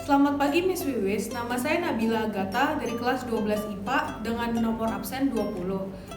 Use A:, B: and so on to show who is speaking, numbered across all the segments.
A: Selamat pagi Miss Wiwis, nama saya Nabila Agatha dari kelas 12 IPA dengan nomor absen 20.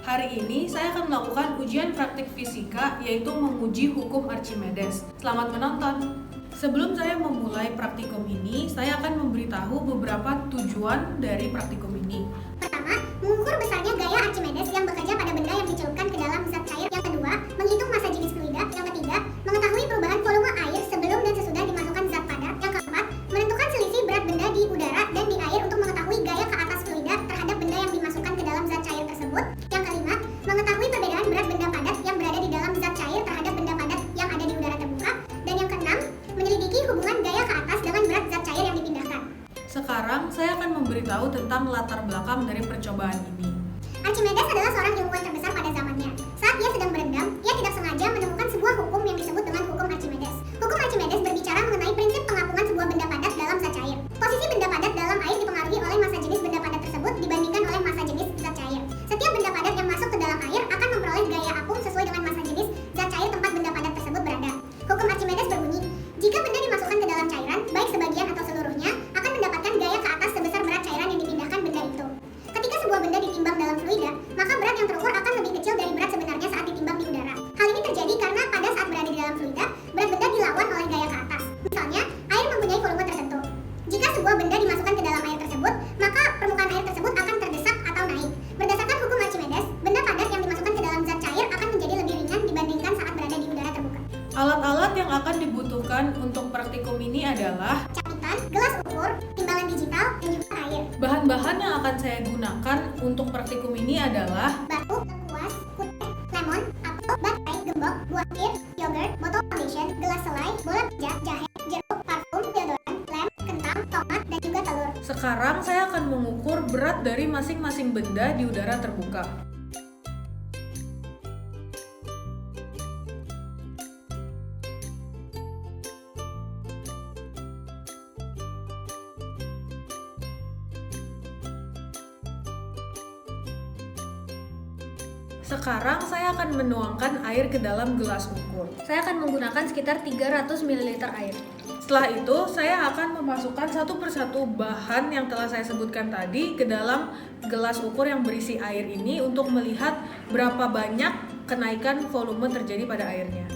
A: Hari ini saya akan melakukan ujian praktik fisika yaitu menguji hukum Archimedes. Selamat menonton! Sebelum saya memulai praktikum ini, saya akan memberitahu beberapa tujuan dari praktikum ini.
B: Pertama, mengukur besarnya gaya Archimedes yang bekerja pada benda yang dicelupkan ke dalam zat cair. Yang kedua, menghitung massa jenis fluida. Yang ketiga, mengetahui perubahan volume air sebelum dan sesudah dimasukkan zat padat. Yang keempat, menentukan selisih berat benda di udara dan di air untuk mengetahui gaya ke atas fluida terhadap benda yang dimasukkan ke dalam zat cair tersebut. Yang kelima, mengetahui perbedaan berat benda padat yang berada di dalam zat cair terhadap benda padat yang ada di udara terbuka. Dan yang keenam, menyelidiki hubungan gaya ke atas dengan berat zat cair yang dipindahkan.
A: Sekarang saya akan memberitahu tentang latar belakang dari percobaan ini.
B: Archimedes adalah seorang ilmuwan terbesar pada zamannya. Saat ia sedang berendam, ia tidak sengaja menemukan sebuah hukum yang disebut dengan hukum Archimedes. Hukum Archimedes berbicara mengenai prinsip pengapungan sebuah benda padat dalam zat cair. Posisi benda padat dalam air dipengaruhi oleh massa jenis benda padat tersebut dibandingkan oleh massa jenis zat cair. Setiap benda padat yang masuk ke dalam air akan memperoleh gaya apung sesuai dengan massa jenis zat cair tempat benda padat tersebut berada. Hukum Archimedes berbunyi, jika benda dimasukkan ke dalam cairan, baik sebagian atau seluruhnya, akan mendapatkan gaya ke atas sebesar berat cairan yang dipindahkan benda itu. Ketika sebuah benda ditimbang dalam fluida, maka berat yang terukur akan lebih kecil dari berat sebenarnya saat ditimbang di udara. Hal ini terjadi karena pada saat berada di dalam fluida, berat benda dilawan oleh gaya ke atas. Misalnya, air mempunyai volume tertentu. Jika sebuah benda dimasukkan ke dalam air tersebut, maka permukaan air tersebut akan terdesak atau naik. Berdasarkan hukum Archimedes, benda padat yang dimasukkan ke dalam zat cair akan menjadi lebih ringan dibandingkan saat berada di udara terbuka.
A: Alat-alat yang akan dibutuhkan untuk praktikum ini adalah
B: Capitan, gelas ukur, timbangan digital, dan juga air.
A: bahan-bahan yang akan saya gunakan untuk praktikum ini adalah
B: Batu, lengkuas, kutek, lemon, apel, baterai, gembok, buah pir, yogurt, botol foundation, gelas selai, bola pijat, jahe, jeruk, parfum, deodoran, lem, kentang, tomat, dan juga telur.
A: sekarang saya akan mengukur berat dari masing-masing benda di udara terbuka. Sekarang saya akan menuangkan air ke dalam gelas ukur.
C: Saya akan menggunakan sekitar 300 ml air.
A: Setelah itu, saya akan memasukkan satu persatu bahan yang telah saya sebutkan tadi ke dalam gelas ukur yang berisi air ini untuk melihat berapa banyak kenaikan volume terjadi pada airnya.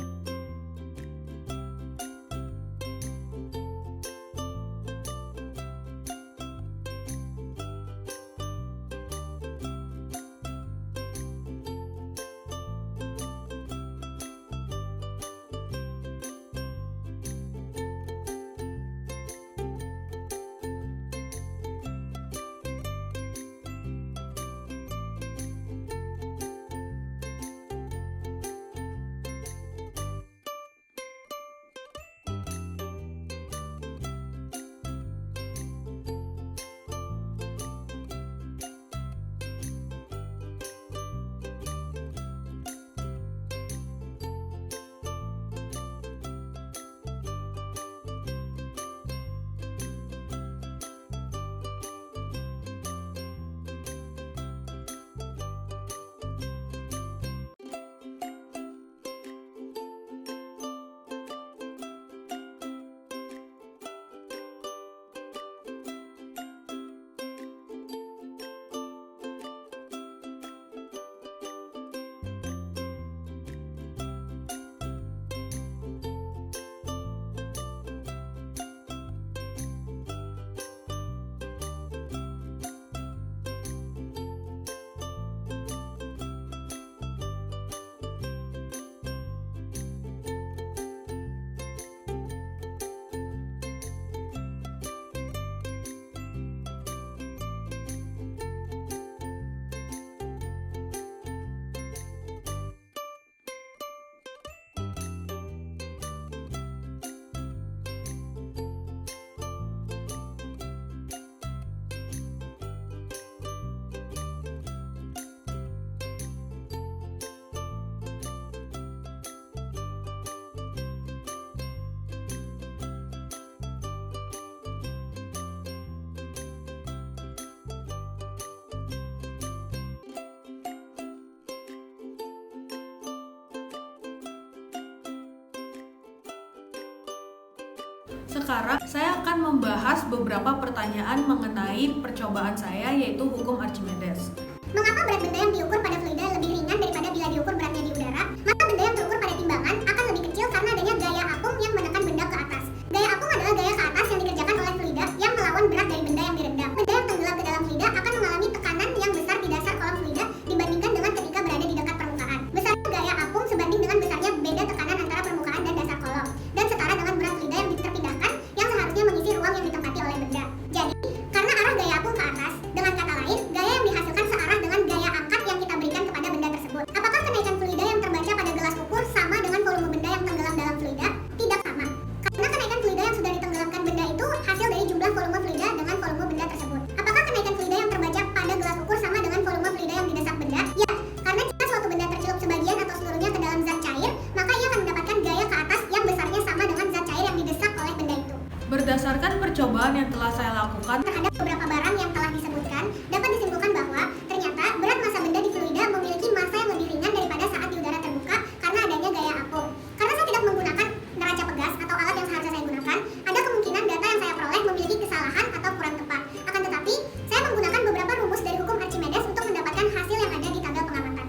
A: Sekarang saya akan membahas beberapa pertanyaan mengenai percobaan saya, yaitu hukum Archimedes.
B: Mengapa berat benda yang diukur pada fluida lebih ringan daripada bila diukur beratnya di udara? Maka benda yang terukur pada timbangan akan lebih kecil karena adanya gaya apung yang menekan benda ke atas. Gaya apung adalah gaya ke atas yang dikerjakan oleh fluida yang melawan berat dari benda yang direndam. Benda yang tenggelam ke dalam fluida akan mengalami tekanan yang besar di dasar kolom fluida dibandingkan dengan ketika berada di dekat permukaan. Besarnya gaya apung sebanding dengan besarnya beda tekanan antara permukaan dan dasar kolom, dan setara dengan berat fluida yang terpindahkan yang seharusnya mengisi ruang yang ditempati oleh benda. Jadi, karena arah gaya apung ke atas, dengan kata lain, gaya yang dihasilkan searah dengan gaya angkat yang kita berikan kepada benda tersebut. Apakah kenaikan fluida yang terbaca pada gelas ukur sama dengan volume benda yang tenggelam dalam fluida? Tidak sama. Karena kenaikan fluida yang sudah ditenggelamkan benda itu hasil dari jumlah volume fluida dengan volume benda tersebut. Apakah kenaikan fluida yang terbaca pada gelas ukur sama dengan volume fluida yang didesak benda? Ya, karena jika suatu benda tercelup sebagian atau seluruhnya ke dalam zat cair, maka ia akan mendapatkan gaya ke atas yang besarnya sama dengan zat cair yang didesak oleh benda itu.
A: Berdasarkan percobaan yang telah saya lakukan
B: Terhadap beberapa barang yang telah disebutkan, dapat disimpulkan bahwa ternyata berat massa benda di fluida memiliki massa yang lebih ringan daripada saat di udara terbuka karena adanya gaya apung. Karena saya tidak menggunakan neraca pegas atau alat yang seharusnya saya gunakan, ada kemungkinan data yang saya peroleh memiliki kesalahan atau kurang tepat. Akan tetapi, saya menggunakan beberapa rumus dari hukum Archimedes untuk mendapatkan hasil yang ada di tabel pengamatan.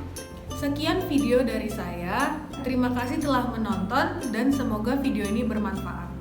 A: Sekian video dari saya. Terima kasih telah menonton dan semoga video ini bermanfaat.